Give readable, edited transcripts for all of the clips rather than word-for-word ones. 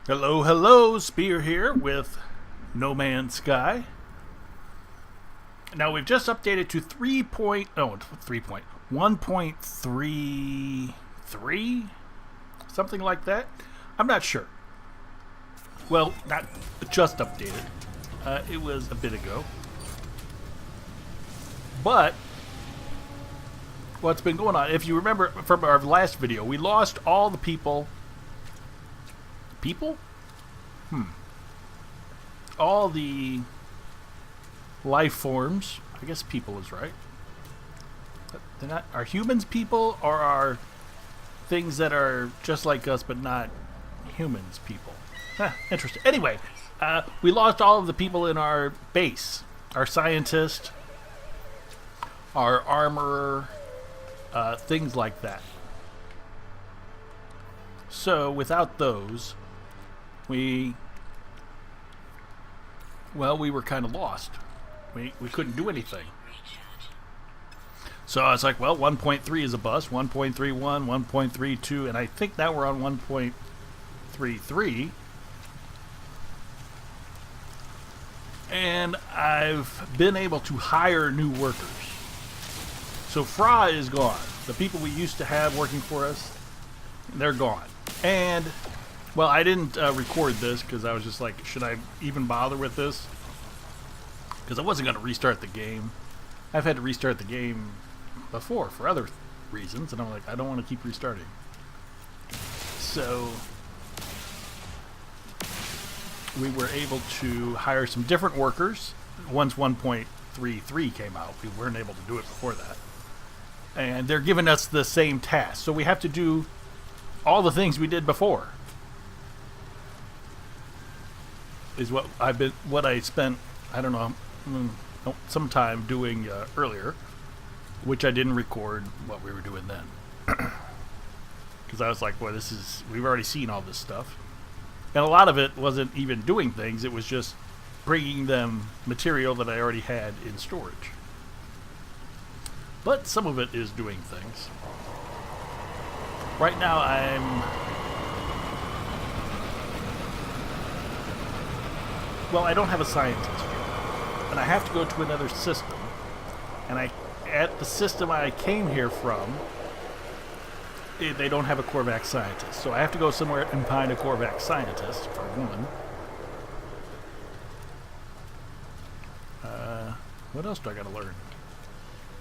Hello, hello, Spear here with No Man's Sky. Now we've just updated to 1.33, something like that. I'm not sure. Well, not just updated. It was a bit ago. But what's been going on? If you remember from our last video, we lost all the people. All the life forms. I guess people is right. But they're not. Are humans people, or are things that are just like us but not humans people? Interesting. Anyway, we lost all of the people in our base. Our scientist, our armorer, things like that. So without those, we were kind of lost. We couldn't do anything. So I was like, well, 1.3 is a bust, 1.31, 1.32, and I think now we're on 1.33. And I've been able to hire new workers. So Fra is gone. The people we used to have working for us, they're gone. And well, I didn't record this because I was just like, should I even bother with this? Because I wasn't going to restart the game. I've had to restart the game before for other reasons, and I'm like, I don't want to keep restarting. So we were able to hire some different workers. Once 1.33 came out, we weren't able to do it before that. And they're giving us the same task. So we have to do all the things we did before. Is what I spent, I don't know, some time doing earlier, which I didn't record what we were doing then. Because I was like, well, we've already seen all this stuff. And a lot of it wasn't even doing things, it was just bringing them material that I already had in storage. But some of it is doing things. Right now I don't have a scientist yet, and I have to go to another system. And at the system I came here from, they don't have a Korvax scientist, so I have to go somewhere and find a Korvax scientist for one. What else do I got to learn?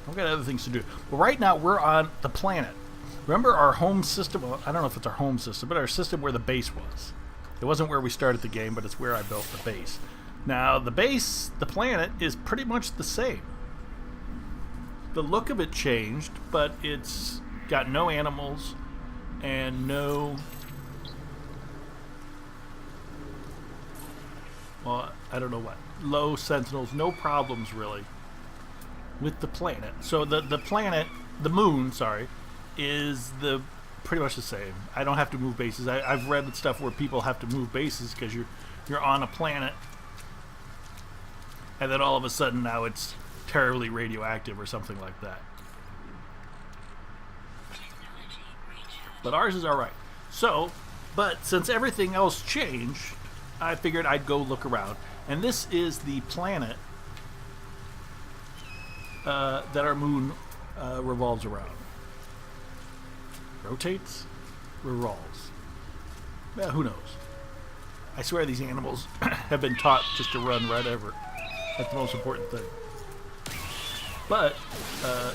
I've got other things to do. But right now we're on the planet. Remember our home system? Well, I don't know if it's our home system, but our system where the base was. It wasn't where we started the game, but it's where I built the base. Now, the planet, is pretty much the same. The look of it changed, but it's got no animals and no... well, I don't know what. Low sentinels, no problems, really, with the planet. So the planet, the moon, is pretty much the same. I don't have to move bases. I've read stuff where people have to move bases because you're on a planet, and then all of a sudden now it's terribly radioactive or something like that. But ours is all right. So, but since everything else changed, I figured I'd go look around. And this is the planet that our moon revolves around. Rotates? Revolves. Yeah, who knows? I swear these animals have been taught just to run right over. That's the most important thing. But,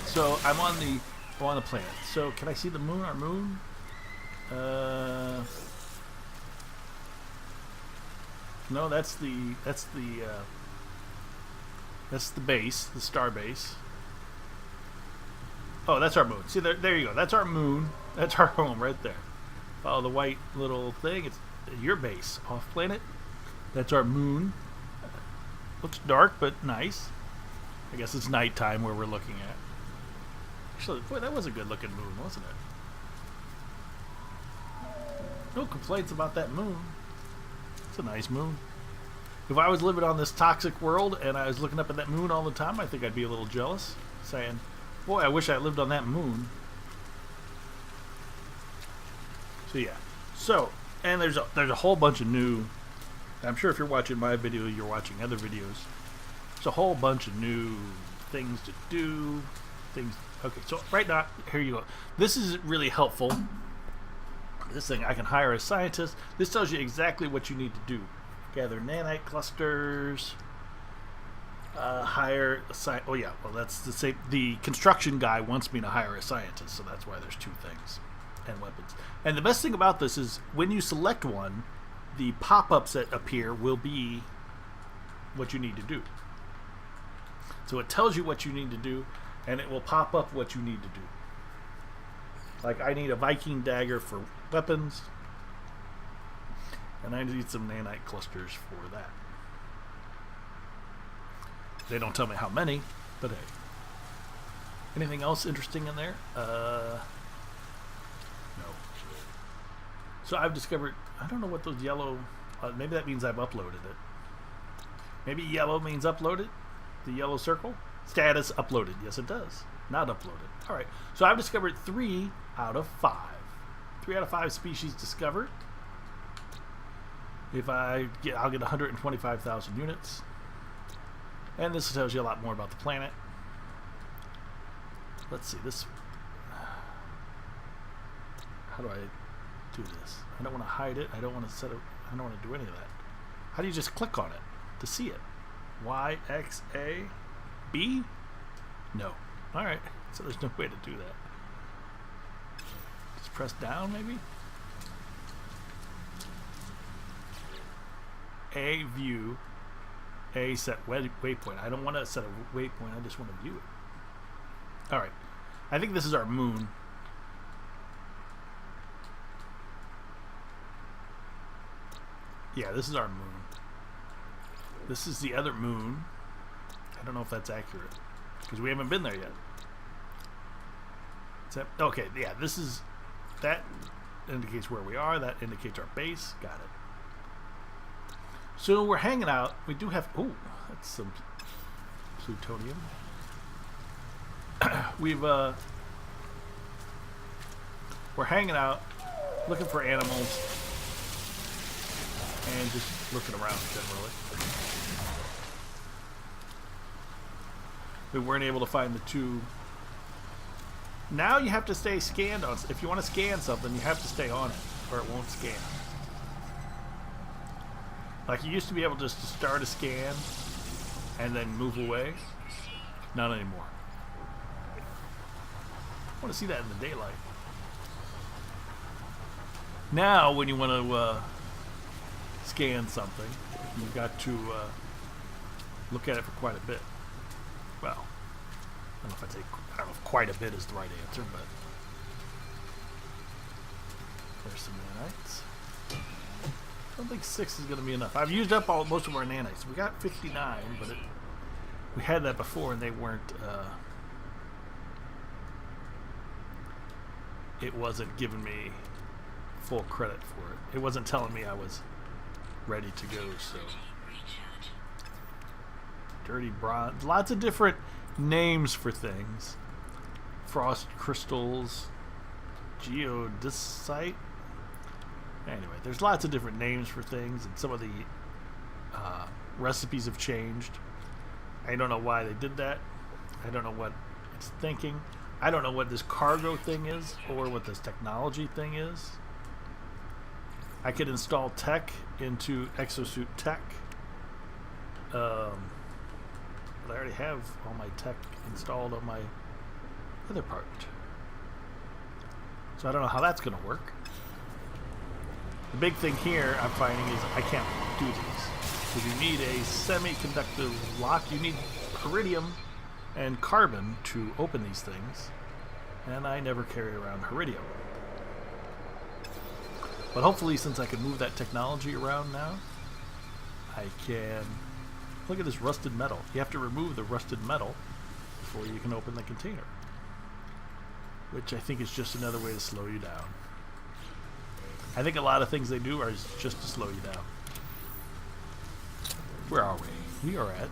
so I'm on the planet. So can I see the moon? Our moon? No, that's the base, the star base. Oh, that's our moon. See, there you go. That's our moon. That's our home right there. Follow the white little thing. It's your base, off planet. That's our moon. Looks dark, but nice. I guess it's nighttime where we're looking at. Actually, boy, that was a good looking moon, wasn't it? No complaints about that moon. It's a nice moon. If I was living on this toxic world and I was looking up at that moon all the time, I think I'd be a little jealous, saying, boy, I wish I lived on that moon. So yeah. So And there's a whole bunch of new. I'm sure if you're watching my video, you're watching other videos. There's a whole bunch of new things to do. Things. Okay, so right now, here you go. This is really helpful. This thing, I can hire a scientist. This tells you exactly what you need to do. Gather nanite clusters. Hire a scientist. Oh yeah, well that's the same. The construction guy wants me to hire a scientist, so that's why there's two things. And weapons. And the best thing about this is when you select one, the pop-ups that appear will be what you need to do. So it tells you what you need to do, and it will pop up what you need to do. Like I need a Viking dagger for weapons, and I need some nanite clusters for that. They don't tell me how many, but hey. Anything else interesting in there? No. So I've discovered, I don't know what those yellow, maybe that means I've uploaded it. Maybe yellow means uploaded? The yellow circle? Status uploaded. Yes, it does. Not uploaded. All right. So I've discovered 3 out of 5. 3 out of 5 species discovered. If I'll get 125,000 units. And this tells you a lot more about the planet. Let's see this. How do I do this? I don't want to hide it. I don't want to set it. I don't want to do any of that. How do you just click on it to see it? Y, X, A, B? No. All right. So there's no way to do that. Just press down, maybe. A, view. A, set waypoint. I don't want to set a waypoint. I just want to view it. All right. I think this is our moon. Yeah, this is our moon. This is the other moon. I don't know if that's accurate because we haven't been there yet. Okay, yeah, this is, that indicates where we are. That indicates our base. Got it. So we're hanging out. We do have, oh, that's some plutonium. We're hanging out, looking for animals, and just looking around generally. We weren't able to find the 2. Now you have to stay scanned on. If you want to scan something, you have to stay on it, or it won't scan. Like you used to be able just to start a scan and then move away. Not anymore. I want to see that in the daylight. Now, when you want to scan something, you've got to look at it for quite a bit. Well, I don't know if quite a bit is the right answer, but there's some nanites. I don't think 6 is going to be enough. I've used up most of our nanites. We got 59, but we had that before, and they weren't. It wasn't giving me full credit for it. It wasn't telling me I was ready to go. So, dirty bronze. Lots of different names for things. Frost crystals, geodesite. Anyway, there's lots of different names for things, and some of the recipes have changed. I don't know why they did that. I don't know what it's thinking. I don't know what this cargo thing is, or what this technology thing is. I could install tech into exosuit tech. But I already have all my tech installed on my other part. So I don't know how that's going to work. The big thing here I'm finding is I can't do these. Because you need a semiconductor lock. You need iridium and carbon to open these things. And I never carry around iridium. But hopefully, since I can move that technology around now, I can... Look at this rusted metal. You have to remove the rusted metal before you can open the container. Which I think is just another way to slow you down. I think a lot of things they do are just to slow you down. Where are we? We are at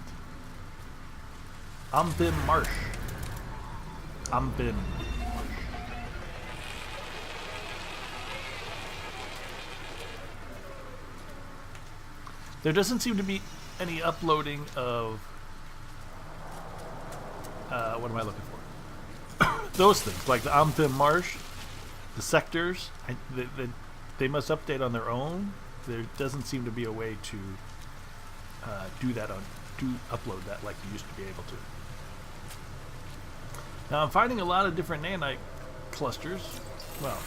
Umbin Marsh. Umbin Marsh. There doesn't seem to be any uploading of what am I looking for? Those things like the Amthim Marsh, the sectors. They must update on their own. There doesn't seem to be a way to upload that like you used to be able to. Now I'm finding a lot of different nanite clusters. Well,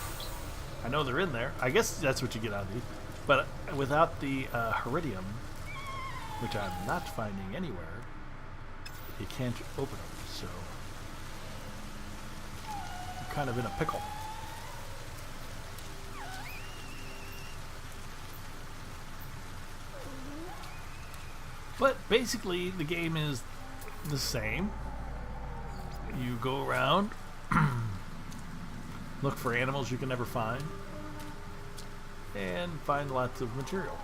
I know they're in there. I guess that's what you get out of these. But without the Heridium, which I'm not finding anywhere, you can't open them. So I'm kind of in a pickle. But basically, the game is the same. You go around, look for animals you can never find, and find lots of material.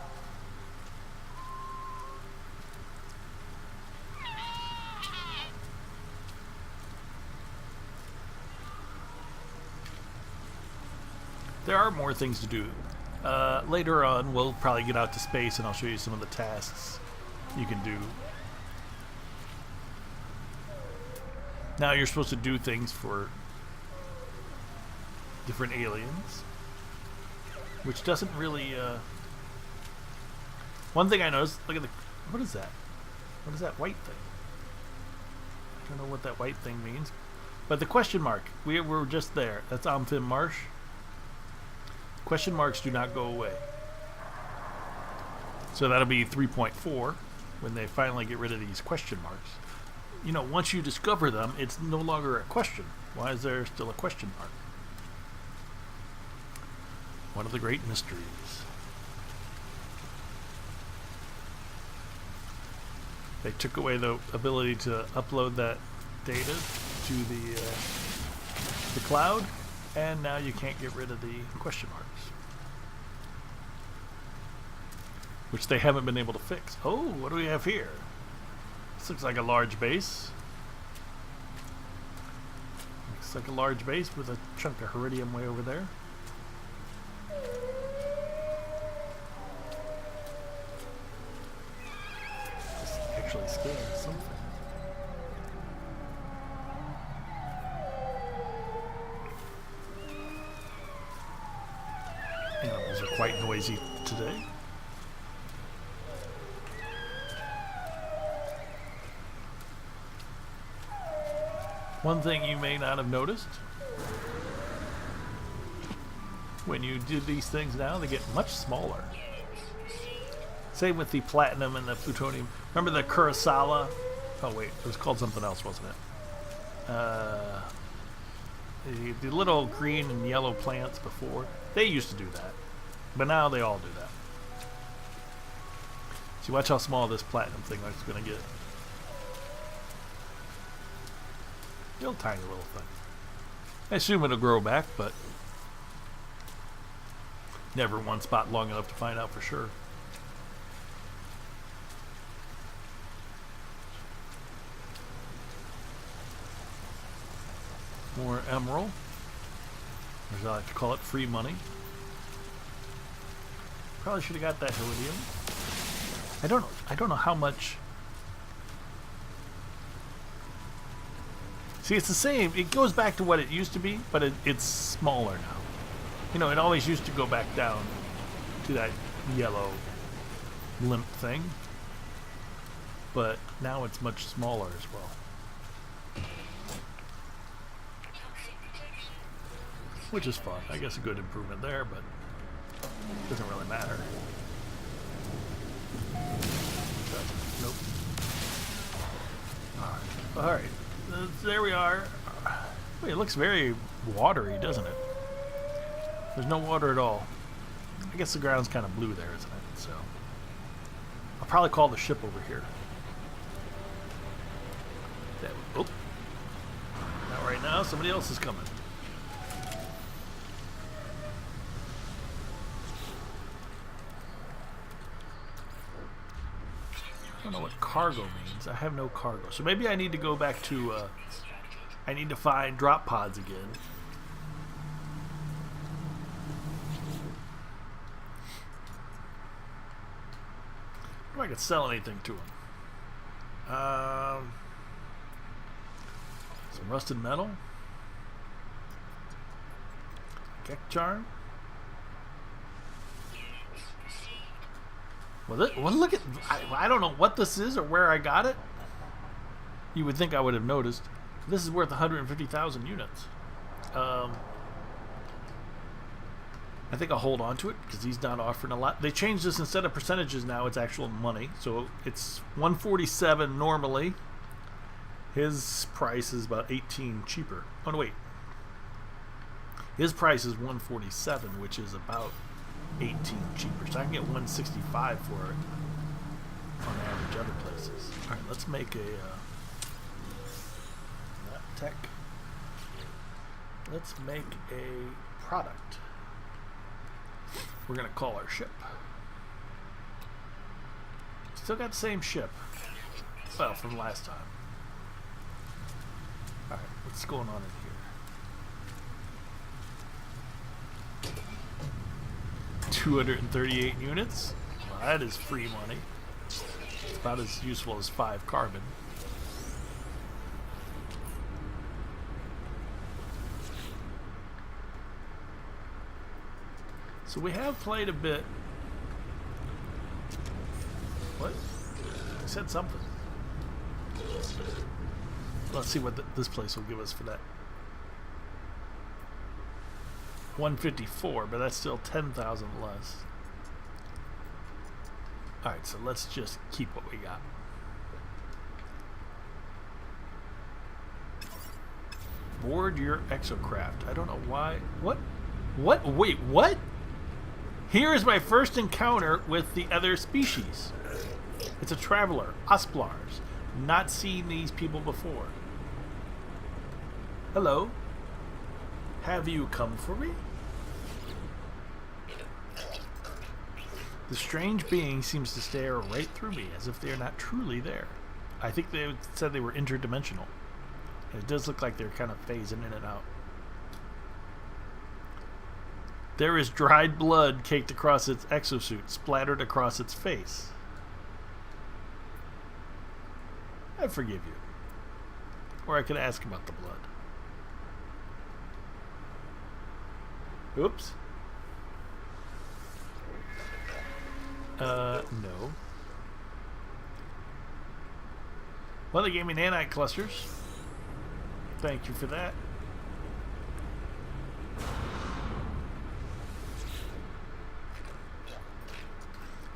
There are more things to do. Later on, we'll probably get out to space and I'll show you some of the tasks you can do. Now you're supposed to do things for different aliens, which doesn't really... One thing I noticed, look at the... What is that? What is that white thing? I don't know what that white thing means. But the question mark, we were just there. That's Amthim Marsh. Question marks do not go away. So that'll be 3.4 when they finally get rid of these question marks. You know, once you discover them, it's no longer a question. Why is there still a question mark? One of the great mysteries. They took away the ability to upload that data to the cloud, and now you can't get rid of the question marks, which they haven't been able to fix. Oh, what do we have here? This looks like a large base. Looks like a large base with a chunk of Heridium way over there. Just actually scan something. Animals are quite noisy today. One thing you may not have noticed, when you do these things now, they get much smaller. Same with the platinum and the plutonium. Remember the Kurosawa? Oh wait, it was called something else, wasn't it? The little green and yellow plants before, they used to do that. But now they all do that. See, watch how small this platinum thing is going to get. Still tiny little thing. I assume it'll grow back, but never one spot long enough to find out for sure. More emerald. Or as I like to call it, free money. Probably should have got that Helidium. I don't know how much. See, it's the same. It goes back to what it used to be, but it's smaller now. You know, it always used to go back down to that yellow limp thing, but now it's much smaller as well. Which is fun. I guess a good improvement there, but it doesn't really matter. Nope. Alright. There we are. Wait, it looks very watery, doesn't it? There's no water at all. I guess the ground's kind of blue there, isn't it? So I'll probably call the ship over here. Oh. Not right now. Somebody else is coming. I don't know what cargo means. I have no cargo. So maybe I need to go back to, I need to find drop pods again. If I could sell anything to him. Some rusted metal. Keck charm. Well, look at... I don't know what this is or where I got it. You would think I would have noticed. This is worth 150,000 units. I think I'll hold on to it because he's not offering a lot. They changed this. Instead of percentages now, it's actual money. So it's 147 normally. His price is about 18 cheaper. Oh, no, wait. His price is 147, which is about 18 cheaper. So I can get 165 for it on average other places. All right, let's make a not tech. Let's make a product. We're gonna call our ship. Still got the same ship. Well, from last time. All right, what's going on in here? 238 units. Well, that is free money. It's about as useful as 5 carbon. So we have played a bit. What? I said something. Let's see what this place will give us for that. 154, but that's still 10,000 less. Alright, so let's just keep what we got. Board your exocraft. I don't know why. What? What? Wait, what? Here is my first encounter with the other species. It's a traveler, Osplars. Not seen these people before. Hello. Have you come for me? The strange being seems to stare right through me as if they are not truly there. I think they said they were interdimensional. It does look like they're kind of phasing in and out. There is dried blood caked across its exosuit, splattered across its face. I forgive you. Or I could ask about the blood. Oops. No. Well, they gave me nanite clusters. Thank you for that.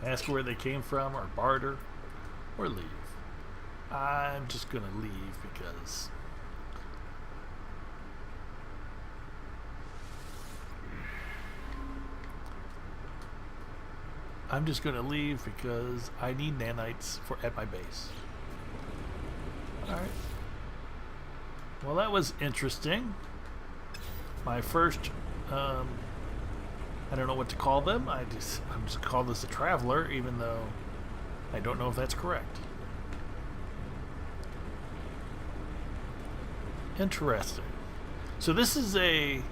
Ask where they came from, or barter, or leave. I'm just gonna leave because I need nanites at my base. Alright. Well, that was interesting. My first, I don't know what to call them. I'm just call this a traveler, even though I don't know if that's correct. Interesting. So this is a...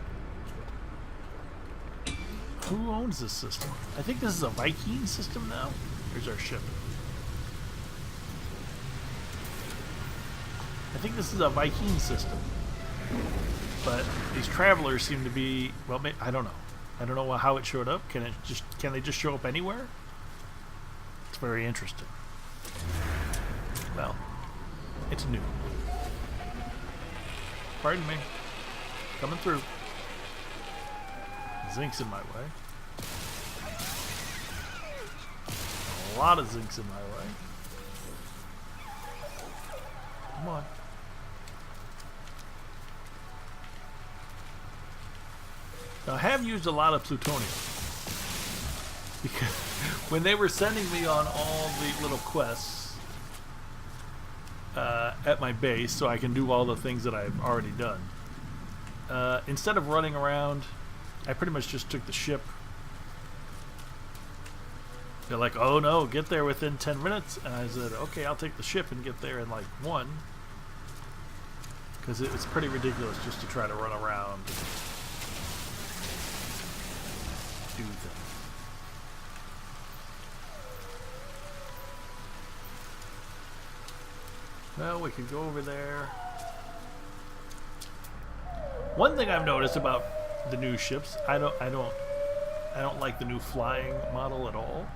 Who owns this system? I think this is a Viking system now. Here's our ship. I think this is a Viking system. But these travelers seem to be... Well, I don't know. I don't know how it showed up. Can they just show up anywhere? It's very interesting. Well, it's new. Pardon me. Coming through. Zinc's in my way. A lot of zinc's in my way. Come on. Now, I have used a lot of plutonium. Because when they were sending me on all the little quests at my base, so I can do all the things that I've already done, instead of running around, I pretty much just took the ship. They're like, oh no, get there within 10 minutes. And I said, okay, I'll take the ship and get there in like 1. Because it's pretty ridiculous just to try to run around and do things. Well, we could go over there. One thing I've noticed about the new ships, I don't like the new flying model at all.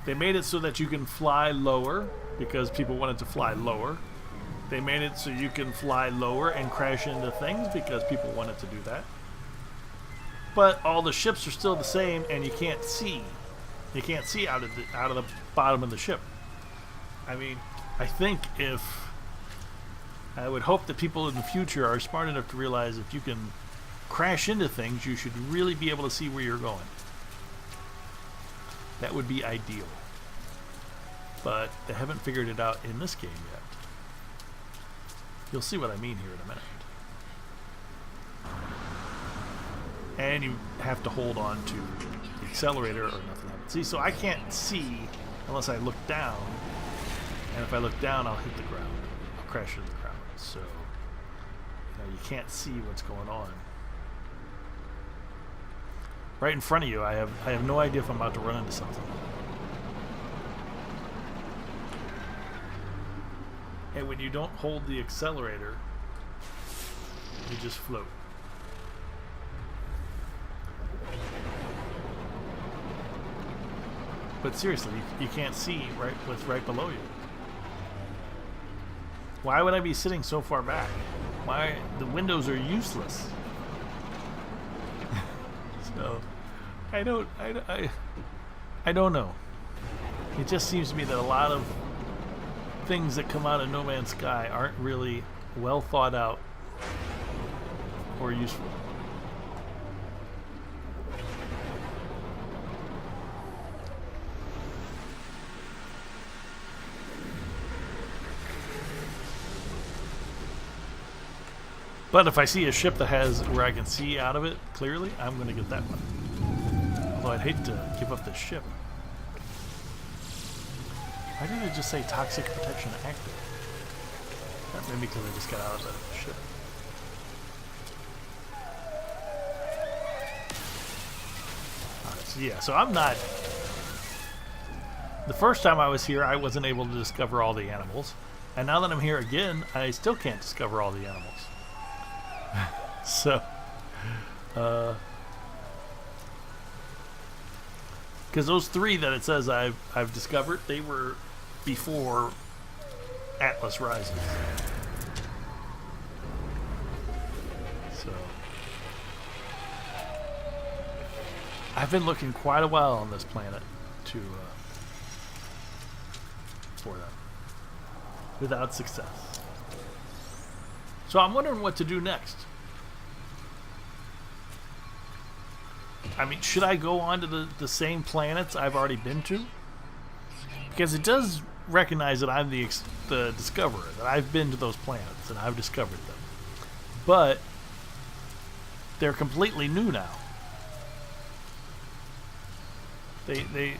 They made it so that you can fly lower because people wanted to fly lower. They made it so you can fly lower and crash into things because people wanted to do that. But all the ships are still the same, and you can't see. You can't see out of the bottom of the ship. I mean, I think I would hope that people in the future are smart enough to realize if you can crash into things, you should really be able to see where you're going. That would be ideal. But they haven't figured it out in this game yet. You'll see what I mean here in a minute. And you have to hold on to the accelerator or nothing happens. See, so I can't see unless I look down. And if I look down, I'll hit the ground. I'll crash into the ground. So, you can't see what's going on. Right in front of you, I have no idea if I'm about to run into something. And when you don't hold the accelerator, you just float. But seriously, you can't see what's right below you. Why would I be sitting so far back? Why? The windows are useless. So, I don't know. It just seems to me that a lot of things that come out of No Man's Sky aren't really well thought out or useful. But if I see a ship that has where I can see out of it clearly, I'm going to get that one. Although I'd hate to give up this ship. Why did it just say toxic protection active? That may be because I just got out of the ship. Alright, so yeah, so I'm not... The first time I was here, I wasn't able to discover all the animals. And now that I'm here again, I still can't discover all the animals. So, because those 3 that it says I've discovered, they were before Atlas Rises. So, I've been looking quite a while on this planet for them, without success. So I'm wondering what to do next. I mean, should I go on to the same planets I've already been to? Because it does recognize that I'm the discoverer, that I've been to those planets and I've discovered them. But they're completely new now. They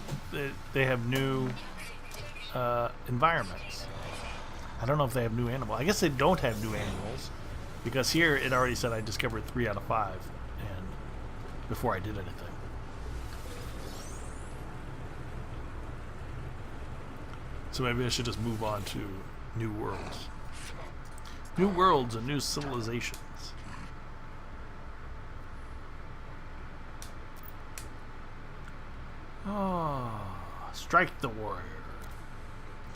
have new environments. I don't know if they have new animals. I guess they don't have new animals, because here it already said I discovered 3 out of 5, and before I did anything. So maybe I should just move on to new worlds. New worlds and new civilizations. Oh, strike the warrior.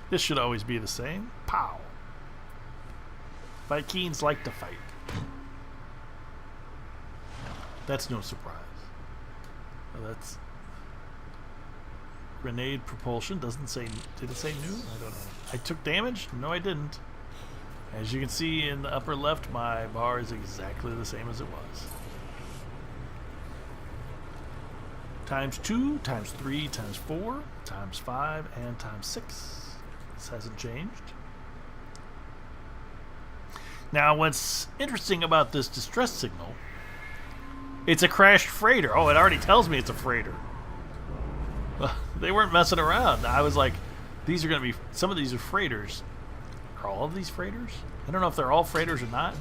This should always be the same. Pow. Vikings like to fight. That's no surprise. That's grenade propulsion. Doesn't say. Did it say new? I don't know. I took damage? No, I didn't. As you can see in the upper left, my bar is exactly the same as it was. Times 2, times 3, times 4, times 5, and times 6. This hasn't changed. Now, what's interesting about this distress signal, it's a crashed freighter. Oh, it already tells me it's a freighter. Well, they weren't messing around. I was like, these are going to be, some of these are freighters. Are all of these freighters? I don't know if they're all freighters or not,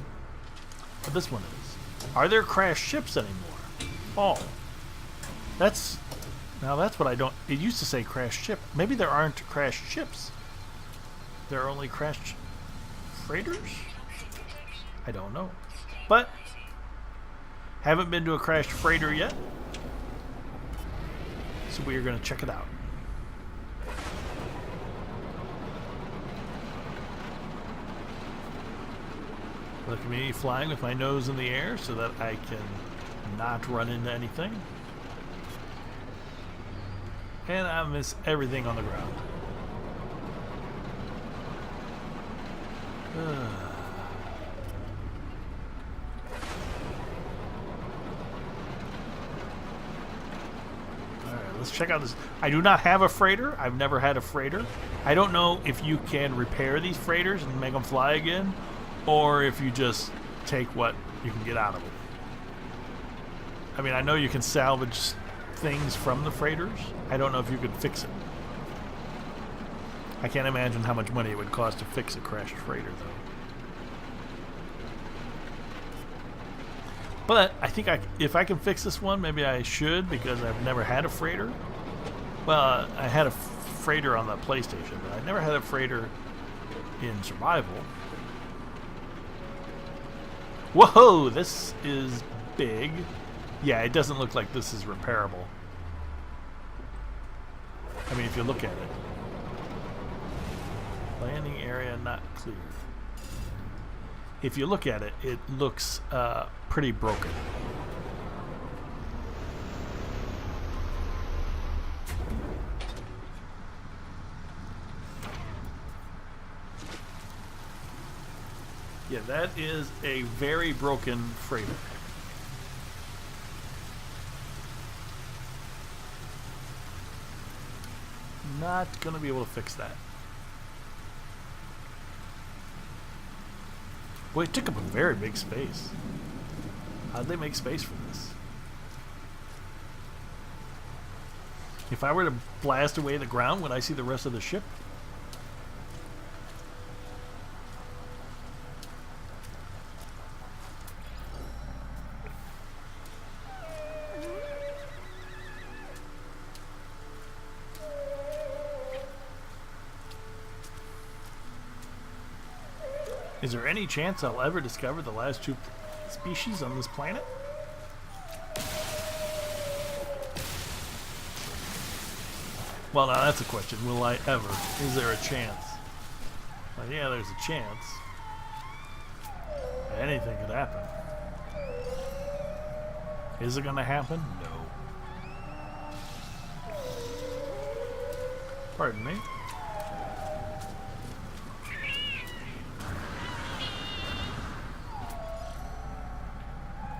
but this one is. Are there crashed ships anymore? Oh. Now that's what I don't, it used to say crashed ship. Maybe there aren't crashed ships. There are only crashed freighters? I don't know. But haven't been to a crashed freighter yet. So we are going to check it out. Look at me flying with my nose in the air so that I can not run into anything. And I miss everything on the ground. Alright, let's check out this. I do not have a freighter. I've never had a freighter. I don't know if you can repair these freighters and make them fly again, or if you just take what you can get out of it. I mean, I know you can salvage things from the freighters. I don't know if you could fix it. I can't imagine how much money it would cost to fix a crashed freighter, though. But I think if I can fix this one, maybe I should, because I've never had a freighter. Well, I had a freighter on the PlayStation, but I never had a freighter in survival. Whoa, this is big. Yeah, it doesn't look like this is repairable. I mean, if you look at it. Landing area not clear. If you look at it, it looks pretty broken. Yeah, that is a very broken freighter. Not gonna be able to fix that. Boy, it took up a very big space. How'd they make space for this? If I were to blast away the ground, would I see the rest of the ship? Is there any chance I'll ever discover the last two species on this planet? Well, now that's a question. Will I ever? Is there a chance? Well, yeah, there's a chance. Anything could happen. Is it going to happen? No. Pardon me.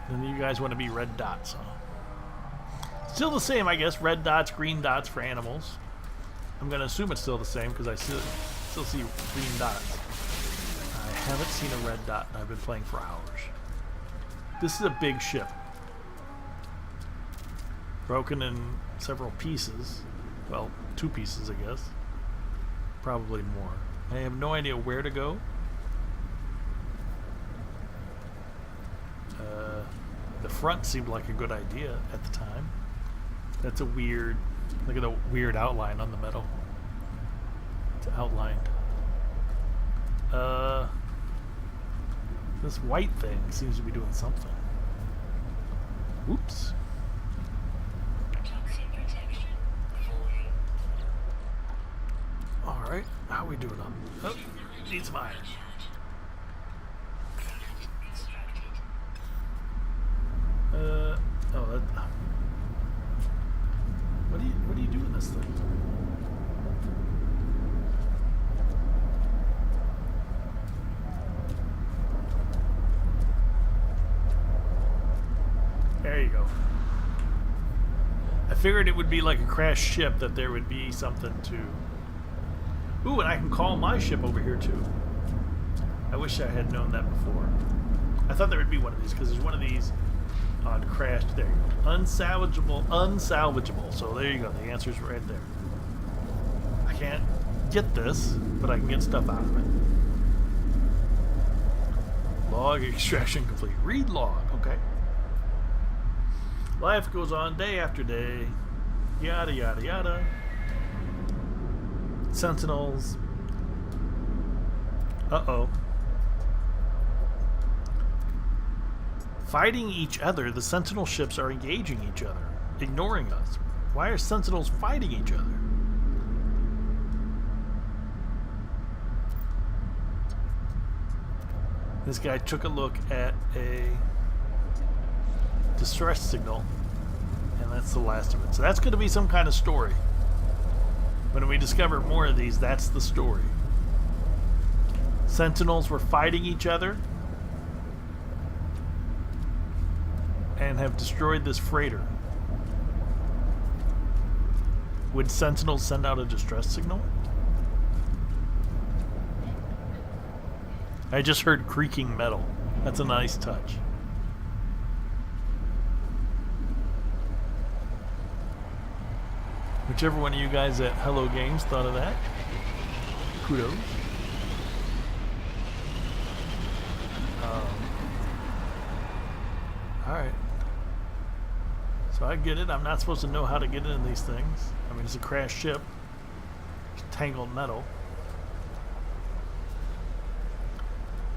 And you guys want to be red dots, huh? Still the same, I guess. Red dots, green dots for animals. I'm going to assume it's still the same because I still see green dots. I haven't seen a red dot and I've been playing for hours. This is a big ship. Broken in several pieces. Well, 2 pieces, I guess. Probably more. I have no idea where to go. The front seemed like a good idea at the time. That's a weird... Look at the weird outline on the metal. It's outlined. This white thing seems to be doing something. Oops. Alright, how are we doing on... Oh, needs some iron. What do you do in this thing? There you go. I figured it would be like a crashed ship, that there would be something to... Ooh, and I can call my ship over here too. I wish I had known that before. I thought there would be one of these, because there's one of these on crashed. There you go. Unsalvageable. So there you go. The answer's right there. I can't get this, but I can get stuff out of it. Log extraction complete. Read log. Okay. Life goes on day after day. Yada, yada, yada. Sentinels. Uh-oh. Fighting each other, the Sentinel ships are engaging each other, ignoring us. Why are Sentinels fighting each other? This guy took a look at a distress signal, and that's the last of it. So that's going to be some kind of story. When we discover more of these, that's the story. Sentinels were fighting each other and have destroyed this freighter. Would Sentinels send out a distress signal? I just heard creaking metal. That's a nice touch. Whichever one of you guys at Hello Games thought of that, kudos. Alright. So I get it. I'm not supposed to know how to get into these things. I mean, it's a crashed ship. It's tangled metal.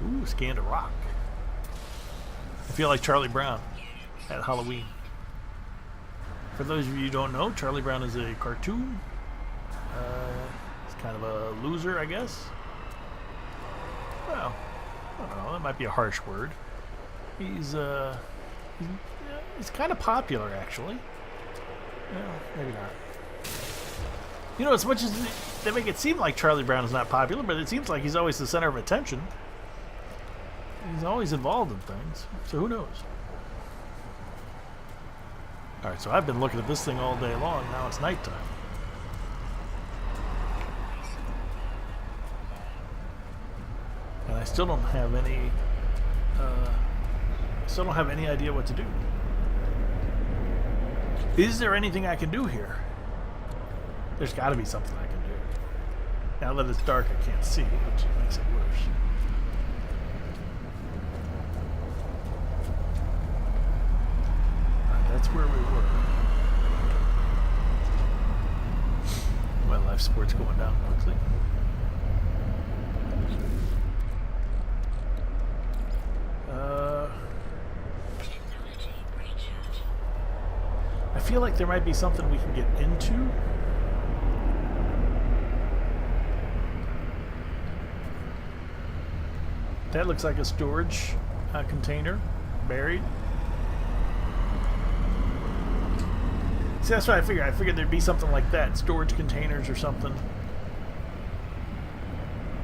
Ooh, scanned a rock. I feel like Charlie Brown at Halloween. For those of you who don't know, Charlie Brown is a cartoon. He's kind of a loser, I guess. Well, I don't know. That might be a harsh word. He's kind of popular, actually. Well, maybe not. You know, as much as they make it seem like Charlie Brown is not popular, but it seems like he's always the center of attention. He's always involved in things, so who knows? Alright, so I've been looking at this thing all day long. Now it's nighttime. And I still don't have any idea what to do. Is there anything I can do here? There's got to be something I can do. Now that it's dark, I can't see, which makes it worse. That's where we were. My life support's going down quickly. I feel like there might be something we can get into. That looks like a storage container buried. See, that's what I figured. I figured there'd be something like that, storage containers or something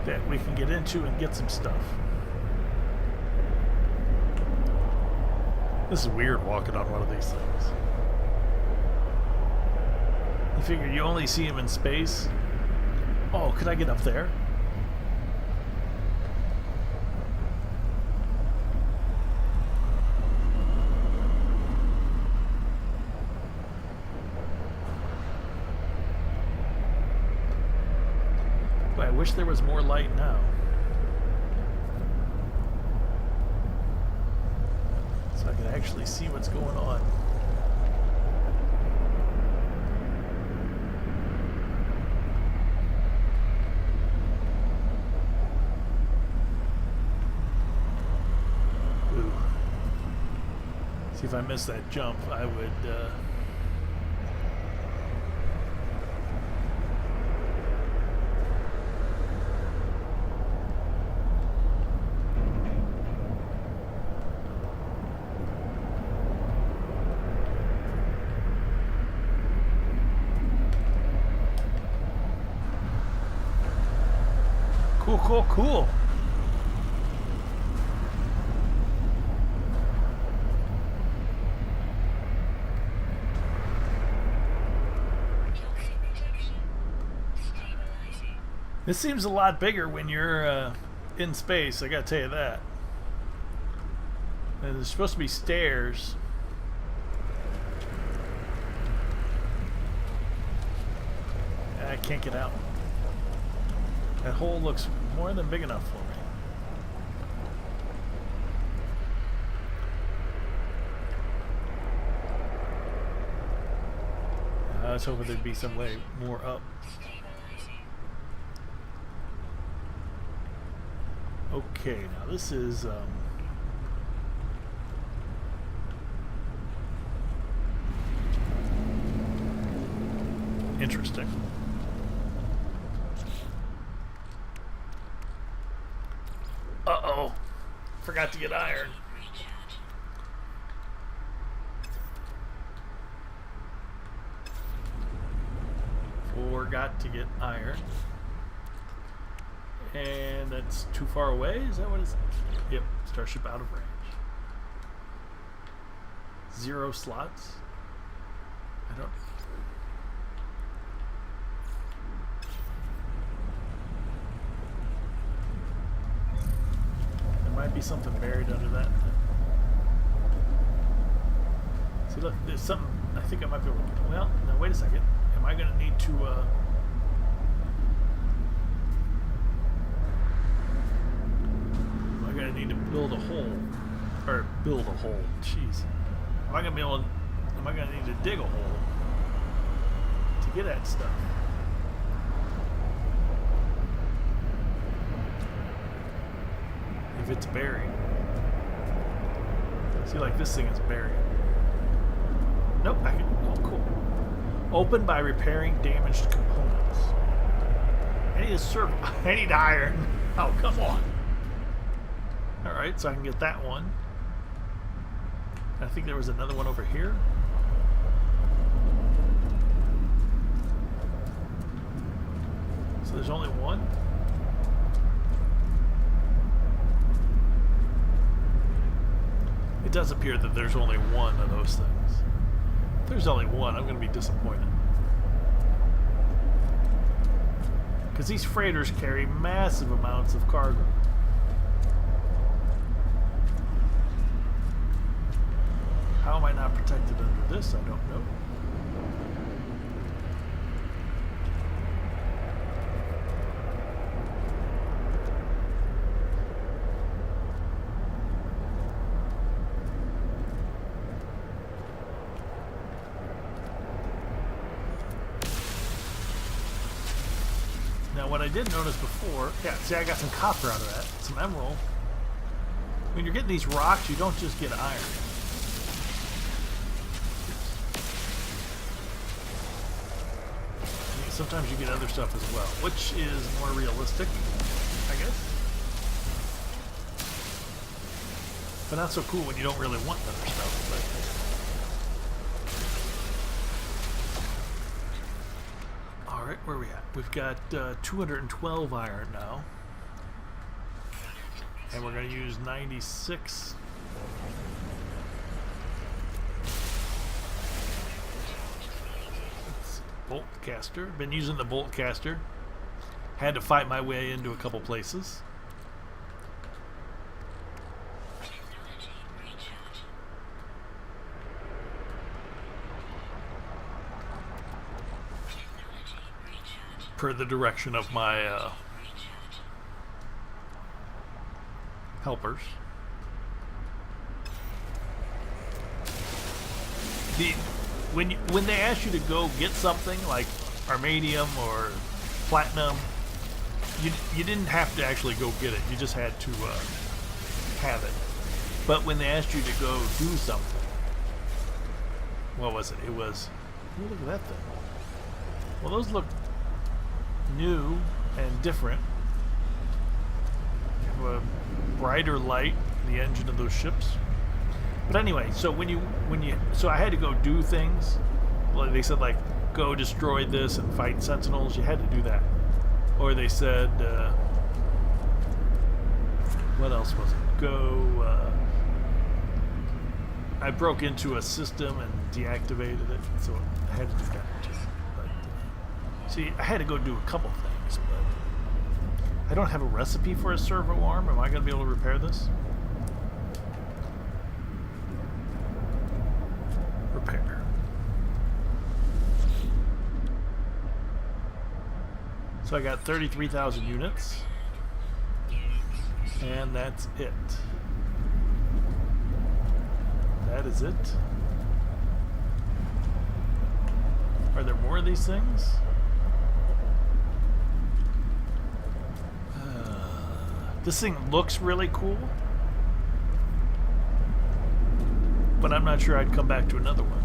that we can get into and get some stuff. This is weird walking on one of these things. You figure you only see them in space. Oh, could I get up there? I wish there was more light now. So I can actually see what's going on. Ooh. See, if I missed that jump, I would... Cool. This seems a lot bigger when you're in space, I gotta tell you that. And there's supposed to be stairs. I can't get out. That hole looks more than big enough for me. I was hoping there'd be some way more up. Okay, now this is interesting. Uh-oh. Forgot to get iron. Forgot to get iron. And that's too far away? Is that what it's... Yep, starship out of range. 0 slots. I don't... There might be something buried under that. See, look, there's something... I think I might be able to... Well, now wait a second. Am I going to need to... am I going to need to build a hole? Or build a hole. Jeez. Am I going to be able to... Am I going to need to dig a hole to get at stuff? If it's buried. See, like this thing is buried. Nope, I can... Oh, cool. Open by repairing damaged components. I need a server. I need iron. Oh, come on. Alright, so I can get that one. I think there was another one over here. So there's only one. It does appear that there's only one of those things. If there's only one, I'm going to be disappointed. Because these freighters carry massive amounts of cargo. How am I not protected under this? I don't know. Now, what I did notice before, yeah, see, I got some copper out of that, some emerald. When you're getting these rocks, you don't just get iron. Sometimes you get other stuff as well, which is more realistic, I guess. But not so cool when you don't really want other stuff. But alright, where are we at? We've got 212 iron now. And we're going to use 96. Bolt caster. Been using the bolt caster. Had to fight my way into a couple places. Per the direction of my helpers. When they ask you to go get something like Armadium or Platinum, you didn't have to actually go get it. You just had to have it. But when they asked you to go do something, what was it? It was, oh, look at that thing. Well, those look new and different. You have a brighter light in the engine of those ships. But anyway, so so I had to go do things. Like they said, like, go destroy this and fight sentinels. You had to do that. Or they said, what else was it? Go. I broke into a system and deactivated it, so I had to do that too. But see, I had to go do a couple things, but I don't have a recipe for a servo arm. Am I going to be able to repair this? Repair. So I got 33,000 units, and that's it. That is it. Are there more of these things? This thing looks really cool, but I'm not sure I'd come back to another one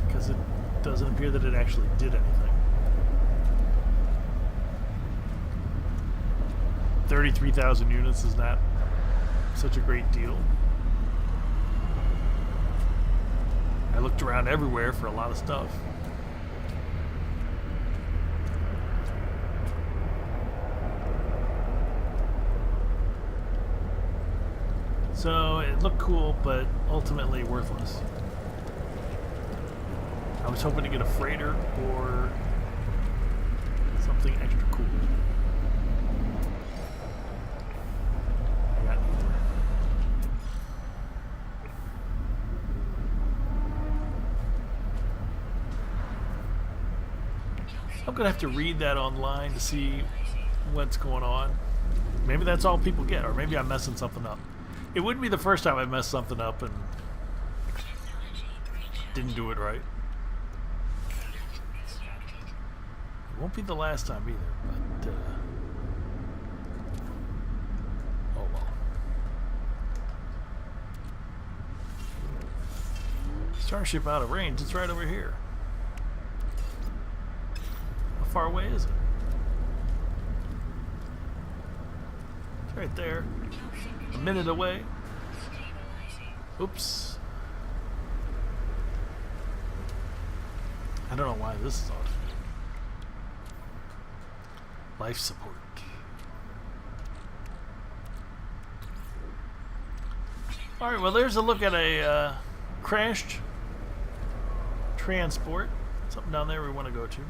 because it doesn't appear that it actually did anything. 33,000 units is not such a great deal. I looked around everywhere for a lot of stuff. So it looked cool, but ultimately worthless. I was hoping to get a freighter or something extra cool. I got neither. I'm gonna have to read that online to see what's going on. Maybe that's all people get, or maybe I'm messing something up. It wouldn't be the first time I messed something up and didn't do it right. It won't be the last time either, but oh well. Starship out of range, it's right over here. How far away is it? It's right there. A minute away. Oops. I don't know why this is on. Life support. Alright, well there's a look at a crashed transport. Something down there we want to go to.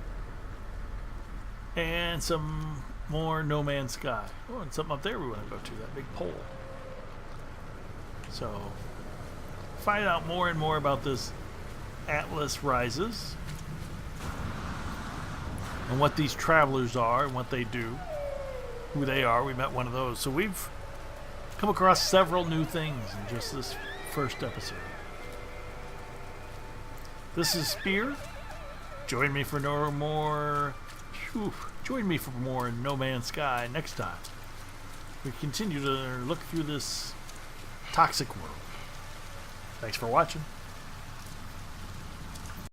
And some more No Man's Sky. Oh, and something up there we want to go to, that big pole. So, find out more and more about this Atlas Rises and what these travelers are and what they do, who they are. We met one of those. So we've come across several new things in just this first episode. This is Spear. Join me for more No Man's Sky next time. We continue to look through this toxic world. Thanks for watching.